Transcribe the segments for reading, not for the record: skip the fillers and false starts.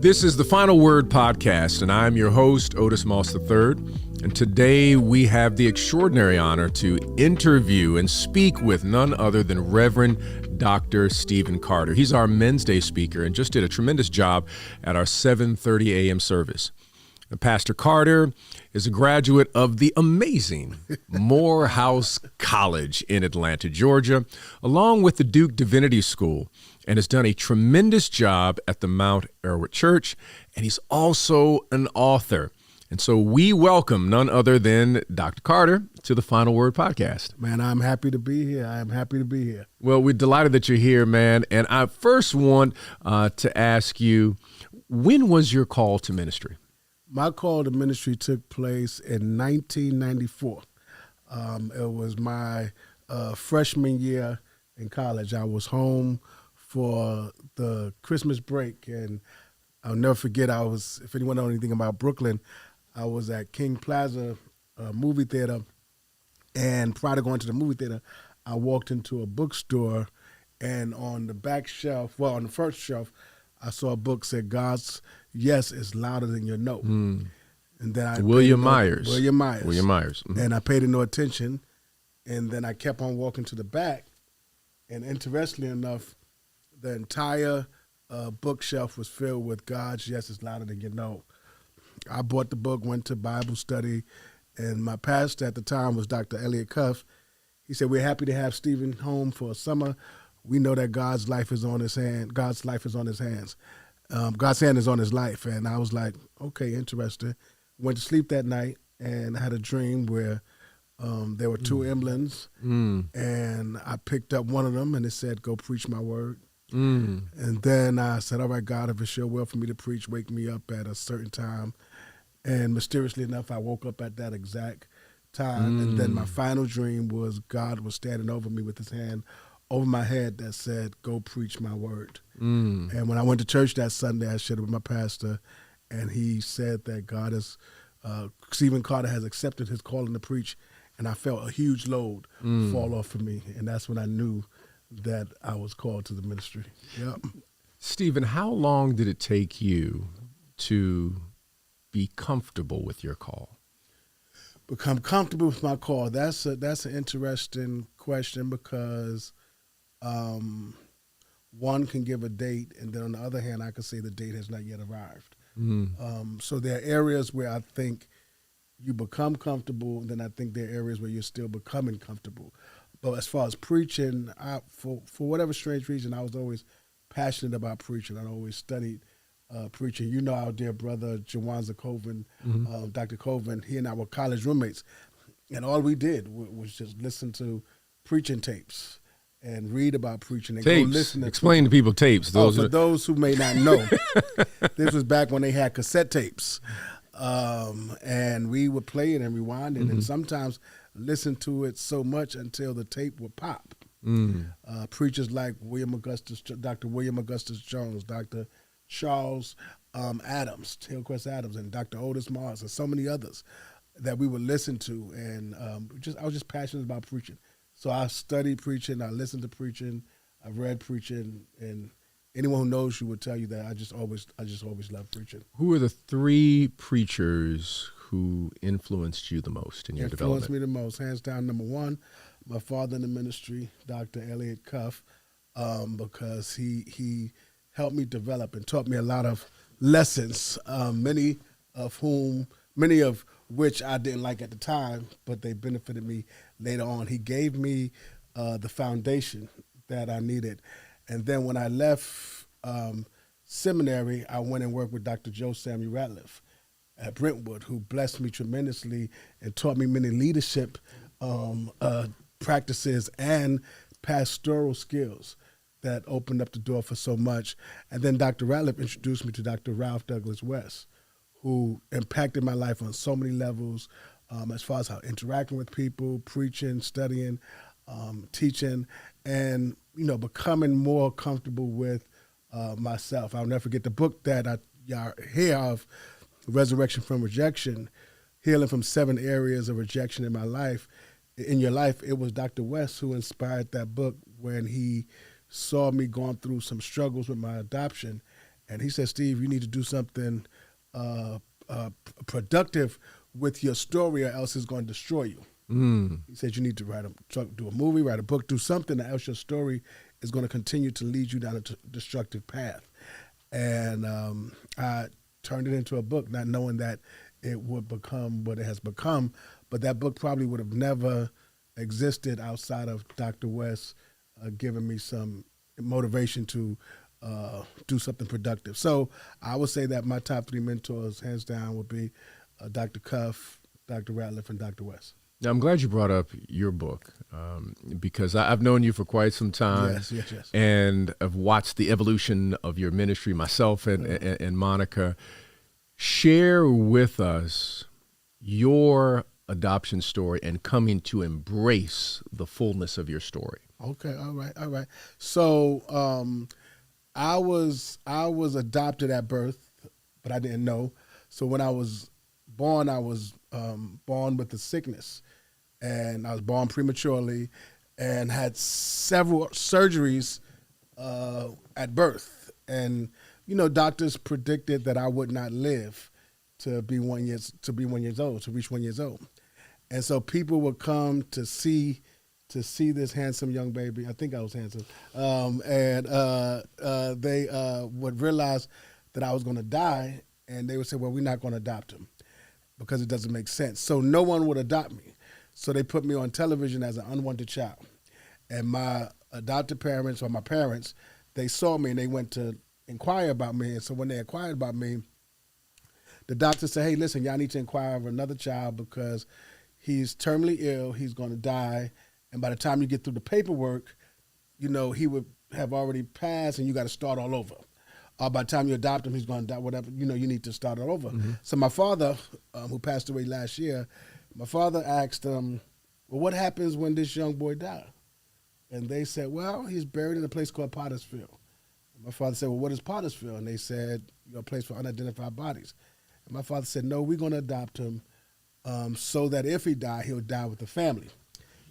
This is the Final Word podcast, and I'm your host, Otis Moss III. And today we have the extraordinary honor to interview and speak with none other than Reverend Dr. Stephen Carter. He's our Men's Day speaker and just did a tremendous job at our 7:30 a.m. service. Pastor Carter is a graduate of the amazing Morehouse College in Atlanta, Georgia, along with the Duke Divinity School, and has done a tremendous job at the Mount Erward Church, and he's also an author. And so we welcome none other than Dr. Carter to the Final Word podcast. Man, I'm happy to be here. I am happy to be here. Well, we're delighted that you're here, man. And I first want to ask you, when was your call to ministry? My call to ministry took place in 1994. It was my freshman year in college. I was home for the Christmas break, and I'll never forget, if anyone knows anything about Brooklyn, I was at King Plaza movie theater, and prior to going to the movie theater, I walked into a bookstore, and on the back shelf, on the first shelf, I saw a book that said, God's Yes is Louder Than Your No. And then I William Myers. Mm-hmm. And I paid it no attention, and then I kept on walking to the back, and interestingly enough, the entire bookshelf was filled with God's Yes is Louder Than Your No. I bought the book, went to Bible study, and my pastor at the time was Dr. Elliott Cuff. He said, "We're happy to have Stephen home for a summer. We know that God's life is on his hand. God's life is on his hands. God's hand is on his life." And I was like, okay, interesting. Went to sleep that night and had a dream where there were two emblems, and I picked up one of them, and it said, "Go preach my word." And then I said, all right, God, if it's your will for me to preach, wake me up at a certain time. And mysteriously enough, I woke up at that exact time. And then my final dream was God was standing over me with his hand over my head that said, "Go preach my word." And when I went to church that Sunday, I shared it with my pastor, and he said that Stephen Carter has accepted his calling to preach, and I felt a huge load fall off of me, and that's when I knew that I was called to the ministry. Yep. Stephen, how long did it take you to be comfortable with your call? Become comfortable with my call. That's an interesting question because one can give a date, and then on the other hand, I can say the date has not yet arrived. So there are areas where I think you become comfortable, and then I think there are areas where you're still becoming comfortable. But as far as preaching, for whatever strange reason, I was always passionate about preaching. I always studied preaching. You know our dear brother, Jawanza Coven, Dr. Coven, he and I were college roommates. And all we did was just listen to preaching tapes and read about preaching. And tapes. Go listen to Explain to people tapes. For those who may not know, this was back when they had cassette tapes. And we would play it and rewind it, and sometimes listen to it so much until the tape would pop. Preachers like Dr. William Augustus Jones, Dr. Charles Adams, Hillcrest Adams, and Dr. Otis Mars, and so many others that we would listen to. And I was just passionate about preaching. So I studied preaching, I listened to preaching, I read preaching, and anyone who knows you would tell you that I just always loved preaching. Who are the three preachers who influenced you the most in your development? Influenced me the most, hands down, number one, my father in the ministry, Dr. Elliott Cuff, because he helped me develop and taught me a lot of lessons, many of which I didn't like at the time, but they benefited me later on. He gave me the foundation that I needed. And then when I left seminary, I went and worked with Dr. Joe Samuel Ratliff at Brentwood, who blessed me tremendously and taught me many leadership practices and pastoral skills that opened up the door for so much. And then Dr. Ratliff introduced me to Dr. Ralph Douglas West, who impacted my life on so many levels, as far as how interacting with people, preaching, studying, teaching, and becoming more comfortable with myself. I'll never forget the book that y'all hear of, Resurrection from Rejection, Healing from 7 Areas of Rejection in My Life. In your life, it was Dr. West who inspired that book when he saw me going through some struggles with my adoption. And he said, Steve, you need to do something productive with your story, or else it's going to destroy you. He said you need to do a movie, write a book, do something, or else your story is going to continue to lead you down a destructive path. And I turned it into a book, not knowing that it would become what it has become. But that book probably would have never existed outside of Dr. West giving me some motivation to do something productive. So I would say that my top 3 mentors, hands down, would be Dr. Cuff, Dr. Ratliff, and Dr. West. Now, I'm glad you brought up your book because I've known you for quite some time. Yes. And I've watched the evolution of your ministry myself and Monica. Share with us your adoption story and coming to embrace the fullness of your story. Okay, all right. So I was adopted at birth, but I didn't know. So when I was born with a sickness, and I was born prematurely and had several surgeries at birth. And, doctors predicted that I would not live to reach 1 year old. And so people would come to see this handsome young baby. I think I was handsome. And they would realize that I was going to die, and they would say, well, we're not going to adopt him because it doesn't make sense. So no one would adopt me. So they put me on television as an unwanted child. And my adopted parents, or my parents, they saw me and they went to inquire about me. And so when they inquired about me, the doctor said, hey, listen, y'all need to inquire of another child because he's terminally ill, he's going to die, and by the time you get through the paperwork, he would have already passed and you got to start all over. By the time you adopt him, he's going to die, whatever, you need to start all over. Mm-hmm. So my father, who passed away last year, my father asked them, well, what happens when this young boy dies? And they said, well, he's buried in a place called Pottersfield. And my father said, well, what is Pottersfield? And they said, a place for unidentified bodies. And my father said, no, we're going to adopt him so that if he die, he'll die with the family.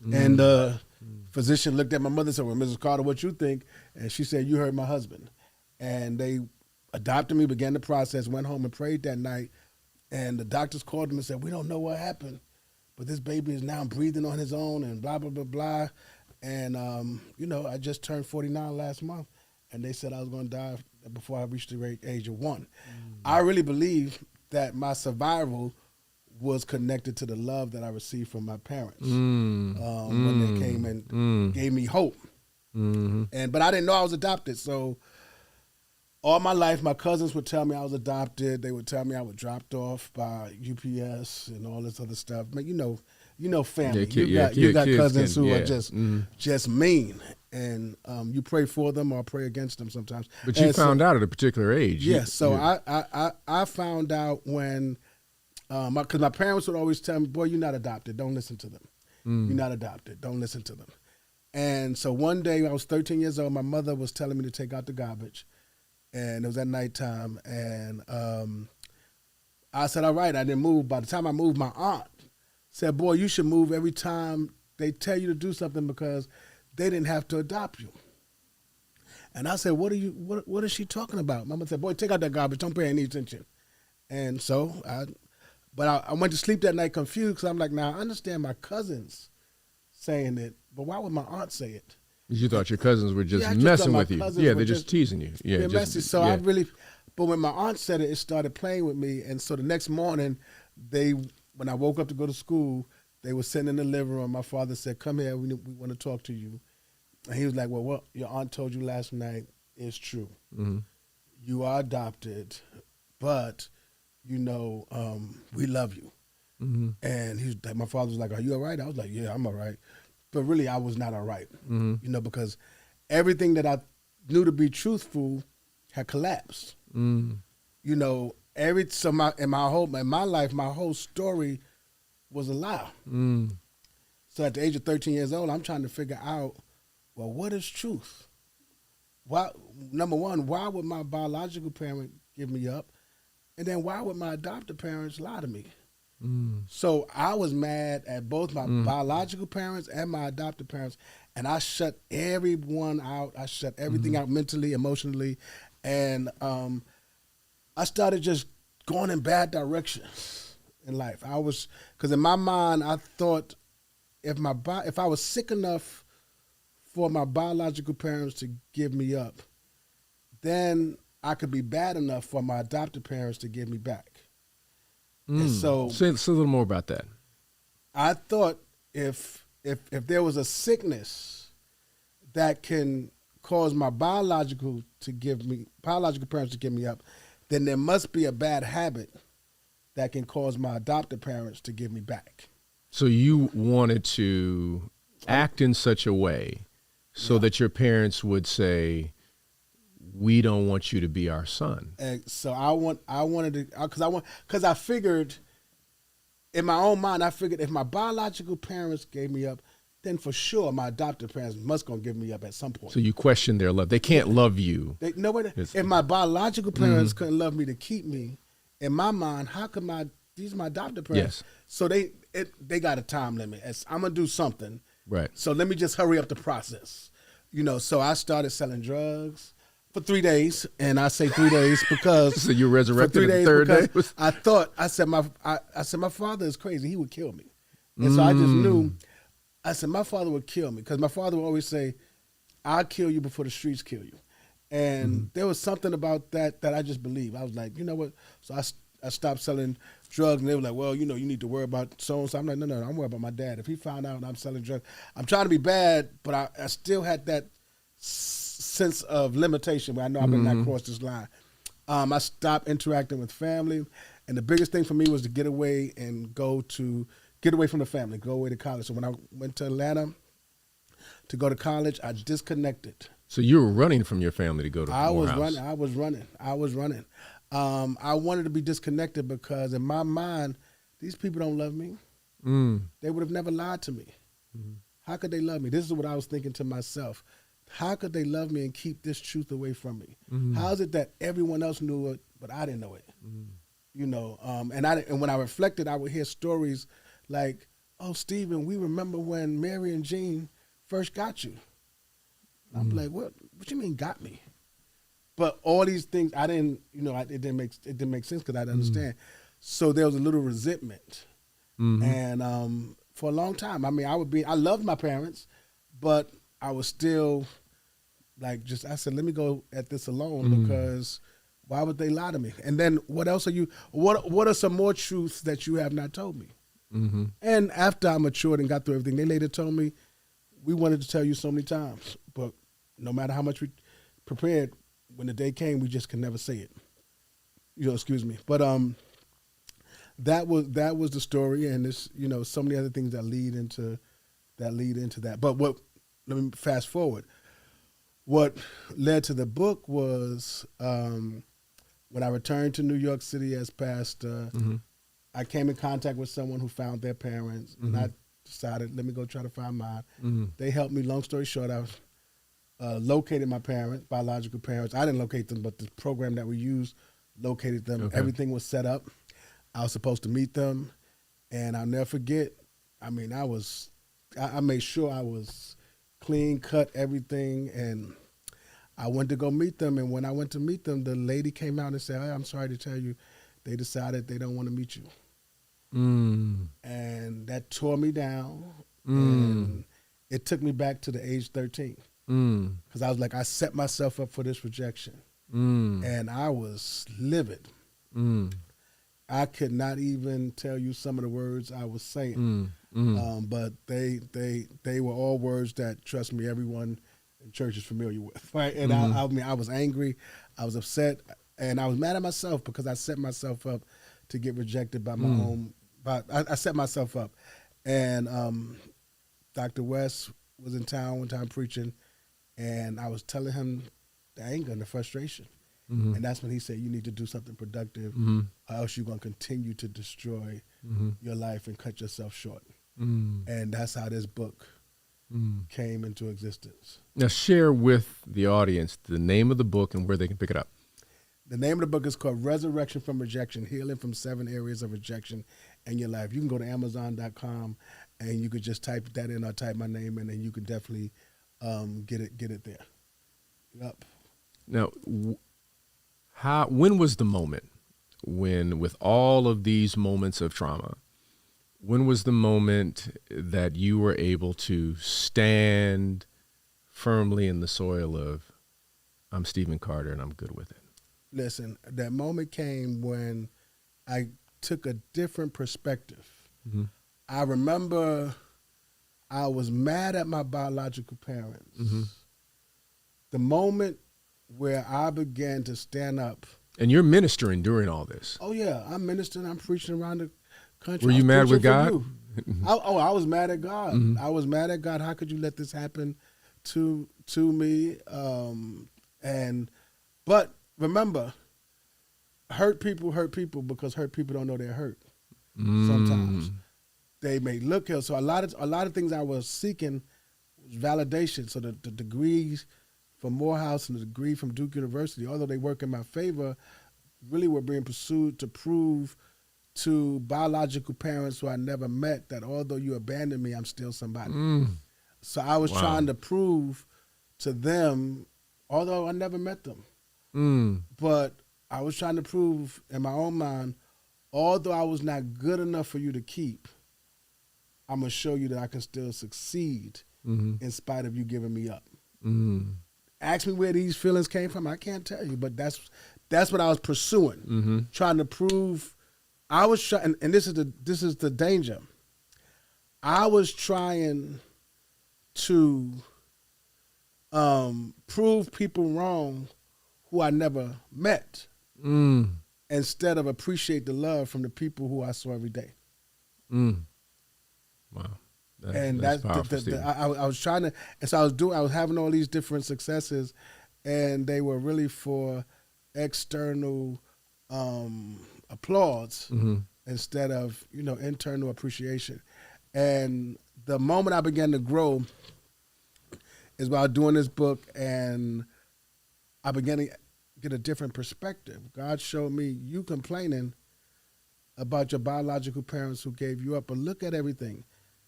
Mm-hmm. And the physician looked at my mother and said, well, Mrs. Carter, what you think? And she said, you heard my husband. And they adopted me, began the process, went home and prayed that night. And the doctors called him and said, we don't know what happened, but this baby is now breathing on his own and blah, blah, blah, blah. And, I just turned 49 last month, and they said I was going to die before I reached the age of 1. I really believe that my survival was connected to the love that I received from my parents when they came and gave me hope. Mm-hmm. But I didn't know I was adopted, so all my life, my cousins would tell me I was adopted. They would tell me I was dropped off by UPS and all this other stuff. But family. You got cousins who are just mean, and you pray for them or pray against them sometimes. But you found out at a particular age. Yes. So I found out when, because my parents would always tell me, boy, you're not adopted. Don't listen to them. You're not adopted. Don't listen to them. And so one day I was 13 years old. My mother was telling me to take out the garbage. And it was at nighttime, and I said, all right, I didn't move. By the time I moved, my aunt said, boy, you should move every time they tell you to do something because they didn't have to adopt you. And I said, what is she talking about? Mama said, boy, take out that garbage. Don't pay any attention. And so I went to sleep that night confused because I'm like, now I understand my cousins saying it, but why would my aunt say it? You thought your cousins were just messing with you. Yeah, they're just teasing you. Yeah, messy. So I really, but when my aunt said it, it started playing with me. And so the next morning, when I woke up to go to school, they were sitting in the living room. My father said, come here, we want to talk to you. And he was like, well, what your aunt told you last night is true. Mm-hmm. You are adopted, but, we love you. Mm-hmm. And my father was like, are you all right? I was like, yeah, I'm all right. But really, I was not all right, because everything that I knew to be truthful had collapsed. In my life, my whole story was a lie. So at the age of 13 years old, I'm trying to figure out, well, what is truth? Why? Number one, why would my biological parent give me up, and then why would my adoptive parents lie to me? So I was mad at both my biological parents and my adoptive parents, and I shut everyone out. I shut everything out mentally, emotionally, And I started just going in bad directions in life. Because in my mind, I thought if I was sick enough for my biological parents to give me up, then I could be bad enough for my adopted parents to give me back. And so say a little more about that. I thought if there was a sickness that can cause my biological parents to give me up, then there must be a bad habit that can cause my adopted parents to give me back. So you wanted to act in such a way so that your parents would say, we don't want you to be our son. And so because I figured in my own mind, if my biological parents gave me up, then for sure my adopted parents must gonna give me up at some point. So you question their love. They can't love you. If my biological parents couldn't love me to keep me, in my mind, how could these are my adopted parents? Yes. So they got a time limit. I'm gonna do something. Right. So let me just hurry up the process. So I started selling drugs for 3 days, and I say 3 days because so you resurrected the third day. I said my father is crazy. He would kill me, and so I just knew. I said my father would kill me because my father would always say, "I'll kill you before the streets kill you," and there was something about that I just believed. I was like, you know what? So I stopped selling drugs, and they were like, well, you need to worry about so and so. I'm like, no, I'm worried about my dad. If he found out I'm selling drugs, I'm trying to be bad, but I still had that sense of limitation where I know I better not cross this line. I stopped interacting with family, and the biggest thing for me was to get away from the family, go away to college. So when I went to Atlanta to go to college, I disconnected. So you were running from your family to go to Morehouse. I was running. I wanted to be disconnected because in my mind, these people don't love me. They would have never lied to me. How could they love me? This is what I was thinking to myself. How could they love me and keep this truth away from me? How is it that everyone else knew it, but I didn't know it? And when I reflected, I would hear stories like, "Oh, Stephen, we remember when Mary and Jean first got you." And I'm like, "What you mean got me?" But all these things, I didn't, it didn't make sense because I didn't understand. So there was a little resentment, and for a long time, I mean, I loved my parents, but I was still like, I said, let me go at this alone because why would they lie to me? And then what else what are some more truths that you have not told me? And after I matured and got through everything, they later told me, we wanted to tell you so many times, but no matter how much we prepared, when the day came, we just could never say it. Excuse me. But that was the story, and there's so many other things that lead into that. But let me fast forward. What led to the book was when I returned to New York City as pastor, I came in contact with someone who found their parents, and I decided, let me go try to find mine. They helped me. Long story short, I located my biological parents. I didn't locate them, but the program that we used located them. Okay. Everything was set up. I was supposed to meet them, and I'll never forget. I mean, I made sure I was clean cut, everything, and I went to go meet them. And when I went to meet them, the lady came out and said, "Hey, I'm sorry to tell you, they decided they don't want to meet you." And that tore me down, and it took me back to the age 13. Because I was like, I set myself up for this rejection, and I was livid. I could not even tell you some of the words I was saying, but they were all words that, trust me, everyone in church is familiar with, right? And I was angry, I was upset, and I was mad at myself because I set myself up to get rejected by my own. But I set myself up, and Dr. West was in town one time preaching. And I was telling him the anger and the frustration. And that's when he said, you need to do something productive, or else you're going to continue to destroy your life and cut yourself short. And that's how this book came into existence. Now share with the audience the name of the book and where they can pick it up. The name of the book is called Resurrection from Rejection, Healing from 7 Areas of Rejection in Your Life. You can go to Amazon.com and you could just type that in or type my name in, and you can definitely get it there. Yep. Now, When was the moment when, with all of these moments of trauma, when was the moment that you were able to stand firmly in the soil of, I'm Stephen Carter and I'm good with it? Listen, that moment came when I took a different perspective. Mm-hmm. I remember I was mad at my biological parents. Mm-hmm. The moment where I began to stand up. And you're ministering during all this. Oh, yeah. I'm ministering. I'm preaching around the country. Were you mad with God? I was mad at God. Mm-hmm. I was mad at God. How could you let this happen to me? But remember, hurt people because hurt people don't know they're hurt. Sometimes they may look here. So a lot of things I was seeking was validation. So the degrees from Morehouse and the degree from Duke University, although they work in my favor, really were being pursued to prove to biological parents who I never met that although you abandoned me, I'm still somebody. So I was trying to prove to them, although I never met them, but I was trying to prove in my own mind, although I was not good enough for you to keep, I'm going to show you that I can still succeed in spite of you giving me up. Ask me where these feelings came from. I can't tell you, but that's what I was pursuing, trying to prove. I was trying, and this is the danger. I was trying to prove people wrong who I never met, instead of appreciate the love from the people who I saw every day. Wow. That's powerful, I was trying to, and so I was having all these different successes, and they were really for external applause instead of internal appreciation. And the moment I began to grow is while doing this book, and I began to get a different perspective. God showed me, you complaining about your biological parents who gave you up, but look at everything.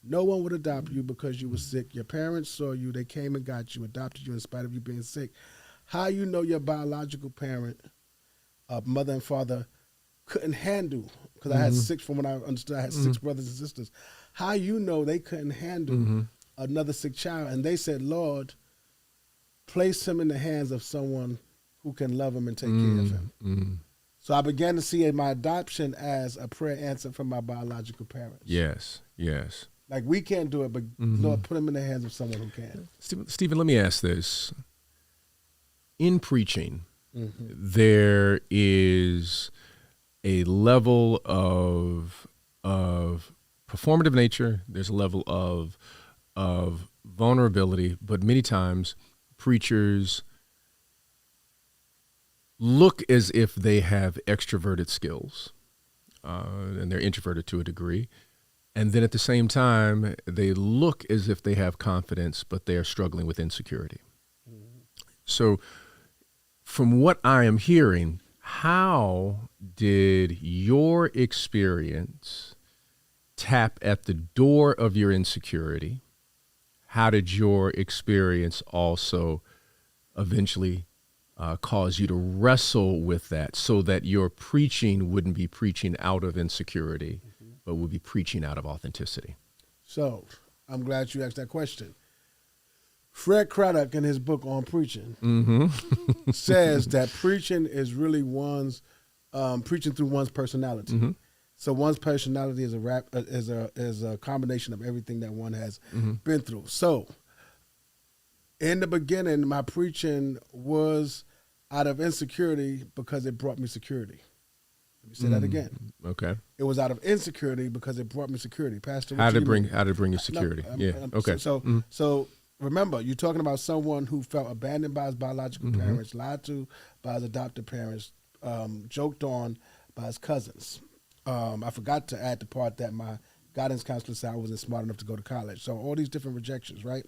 No one would adopt you because you were sick. Your parents saw you. They came and got you, adopted you in spite of you being sick. How you know your biological parent, mother and father, couldn't handle, because I had six, from what I understood, I had six brothers and sisters. How you know they couldn't handle another sick child? And they said, Lord, place him in the hands of someone who can love him and take care of him. So I began to see my adoption as a prayer answer from my biological parents. Yes. Like, we can't do it, but Lord, put him in the hands of someone who can. Stephen, let me ask this. In preaching, there is a level of performative nature. There's a level of vulnerability, but many times preachers look as if they have extroverted skills, and they're introverted to a degree. And then at the same time, they look as if they have confidence, but they are struggling with insecurity. So from what I am hearing, how did your experience tap at the door of your insecurity? How did your experience also eventually cause you to wrestle with that, so that your preaching wouldn't be preaching out of insecurity, but would be preaching out of authenticity? So I'm glad you asked that question. Fred Craddock, in his book on preaching, says that preaching is really preaching through one's personality. So one's personality is a combination of everything that one has been through. So in the beginning, my preaching was out of insecurity because it brought me security. Let me say that again. Okay. It was out of insecurity because it brought me security. Pastor, how did it bring you security? Okay. So remember, you're talking about someone who felt abandoned by his biological parents, lied to by his adopted parents, joked on by his cousins. I forgot to add the part that my guidance counselor said I wasn't smart enough to go to college. So all these different rejections, right?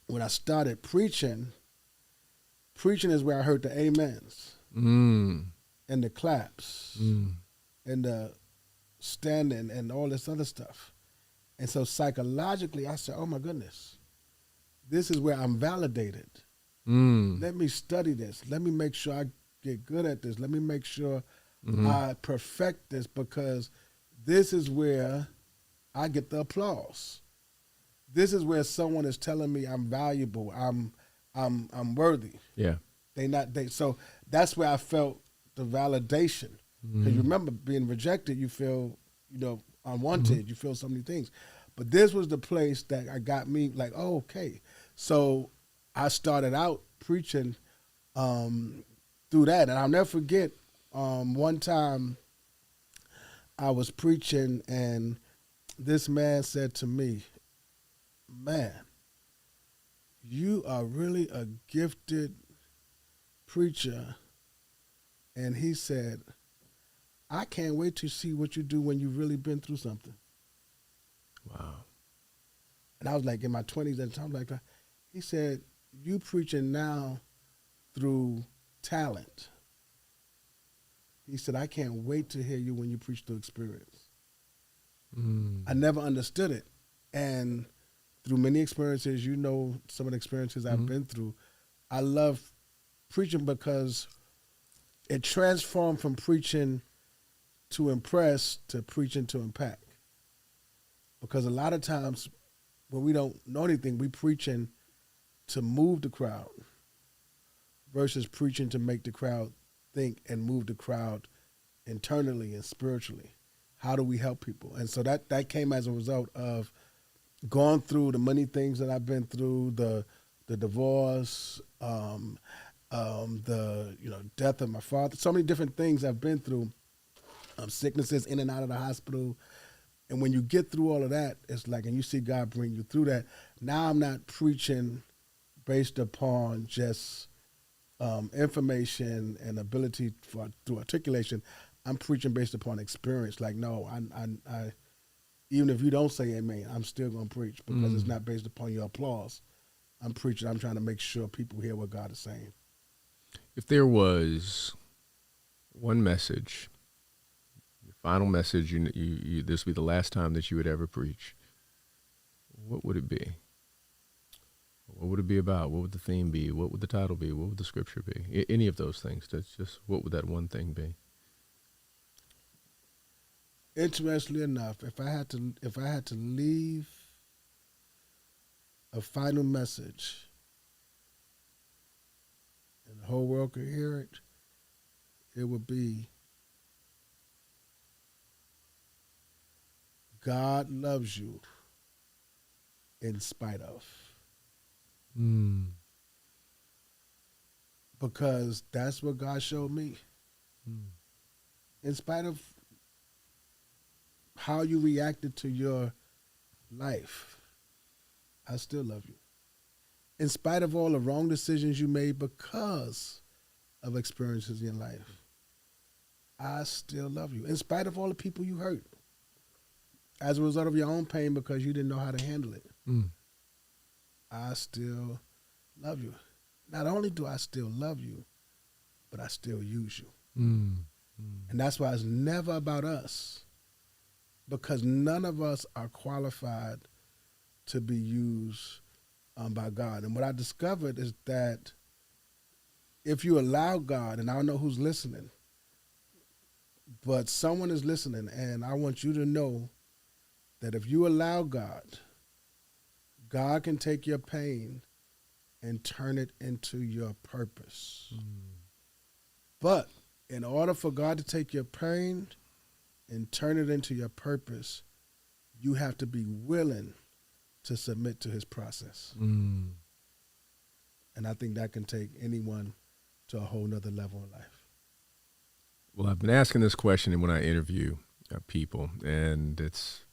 When I started preaching is where I heard the amens and the claps and the standing and all this other stuff. And so psychologically, I said, oh my goodness, this is where I'm validated. Let me study this. Let me make sure I get good at this. Let me make sure I perfect this, because this is where I get the applause. This is where someone is telling me I'm valuable. I'm worthy. Yeah. So that's where I felt the validation. Because you remember being rejected, you feel, unwanted. You feel so many things. But this was the place that got me like, oh, okay. So I started out preaching through that. And I'll never forget one time I was preaching and this man said to me, man, you are really a gifted preacher. And he said, I can't wait to see what you do when you've really been through something. Wow. And I was like in my 20s at the time, like, he said, you preaching now through talent. He said, I can't wait to hear you when you preach through experience. I never understood it. And through many experiences, some of the experiences I've been through, I love preaching because it transformed from preaching to impress to preaching to impact. Because a lot of times when we don't know anything, we preaching to move the crowd versus preaching to make the crowd think and move the crowd internally and spiritually. How do we help people? And so that came as a result of going through the many things that I've been through, the divorce, the death of my father, so many different things I've been through, sicknesses in and out of the hospital. And when you get through all of that, it's like, and you see God bring you through that. Now I'm not preaching based upon just information and ability through articulation. I'm preaching based upon experience. Like, no, I even if you don't say amen, I'm still going to preach because it's not based upon your applause. I'm preaching. I'm trying to make sure people hear what God is saying. If there was one message, your final message, this would be the last time that you would ever preach, what would it be? What would it be about? What would the theme be? What would the title be? What would the scripture be? Any of those things. That's just, what would that one thing be? Interestingly enough, if I had to leave a final message and the whole world could hear it, it would be, God loves you in spite of. Because that's what God showed me. In spite of how you reacted to your life, I still love you. In spite of all the wrong decisions you made because of experiences in your life, I still love you. In spite of all the people you hurt as a result of your own pain because you didn't know how to handle it, I still love you. Not only do I still love you, but I still use you. And that's why it's never about us, because none of us are qualified to be used by God. And what I discovered is that if you allow God, and I don't know who's listening, but someone is listening, and I want you to know that if you allow God, God can take your pain and turn it into your purpose. But in order for God to take your pain and turn it into your purpose, you have to be willing to submit to his process. And I think that can take anyone to a whole nother level in life. Well, I've been asking this question when I interview people, and it's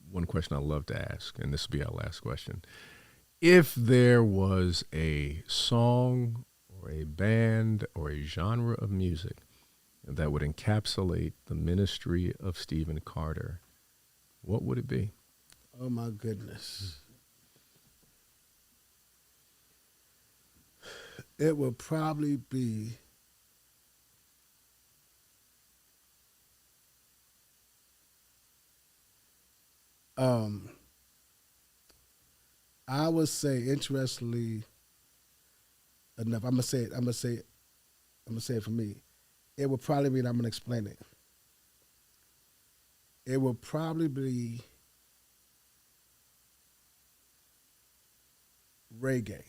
one question I love to ask, and this will be our last question. If there was a song or a band or a genre of music that would encapsulate the ministry of Stephen Carter, what would it be? Oh, my goodness. It would probably be I would say, interestingly enough, I'm gonna say it I'm gonna say it for me. It would probably be, and I'm gonna explain it. It would probably be reggae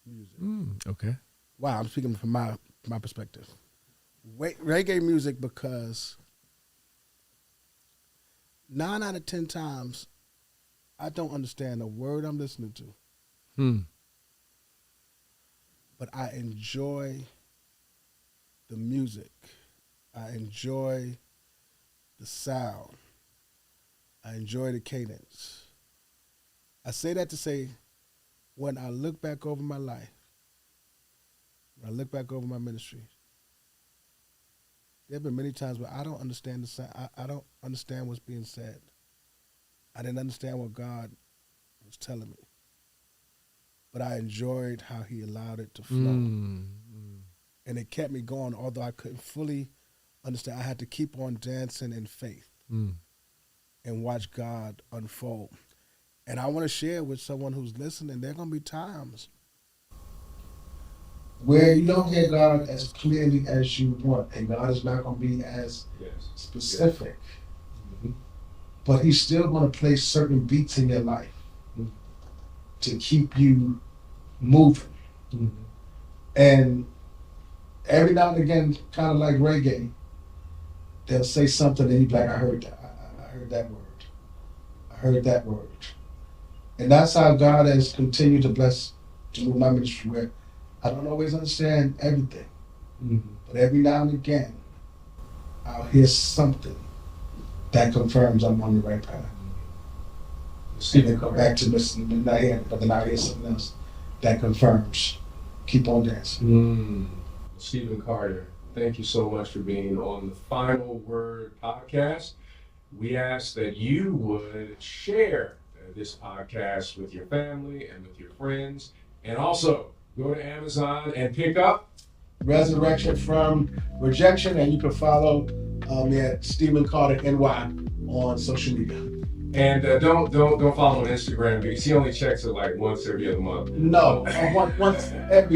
music. Okay. Wow, I'm speaking from my perspective. Reggae music, because 9 out of 10 times I don't understand a word I'm listening to, but I enjoy the music. I enjoy the sound. I enjoy the cadence. I say that to say, when I look back over my life, when I look back over my ministry, there have been many times where I don't understand the sound. I don't understand what's being said. I didn't understand what God was telling me. But I enjoyed how he allowed it to flow. And it kept me going, although I couldn't fully understand. I had to keep on dancing in faith and watch God unfold. And I want to share with someone who's listening, there are going to be times where you don't hear God as clearly as you want, and God is not going to be as specific. But he's still going to place certain beats in your life to keep you moving. And every now and again, kind of like reggae, they'll say something and you'll be like, I heard that. I heard that word. I heard that word. And that's how God has continued to bless, to move my ministry, where I don't always understand everything. But every now and again, I'll hear something that confirms I'm on the right path. And then go back to listening, not hearing, but then I'll hear something else that confirms. Keep on dancing. Stephen Carter, thank you so much for being on the Final Word podcast. We ask that you would share this podcast with your family and with your friends, and also go to Amazon and pick up Resurrection from Rejection, and you can follow me at Stephen Carter NY on social media. And don't follow on Instagram, because he only checks it like once every other month. No, once a month. Yeah,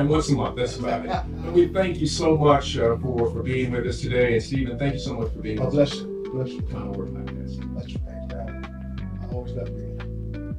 once a month. That's about it. But we thank you so much for being with us today, and Stephen, thank you so much for being with us. Bless you. Bless you. Final Word podcast. Bless you. Thank you. I always love being here.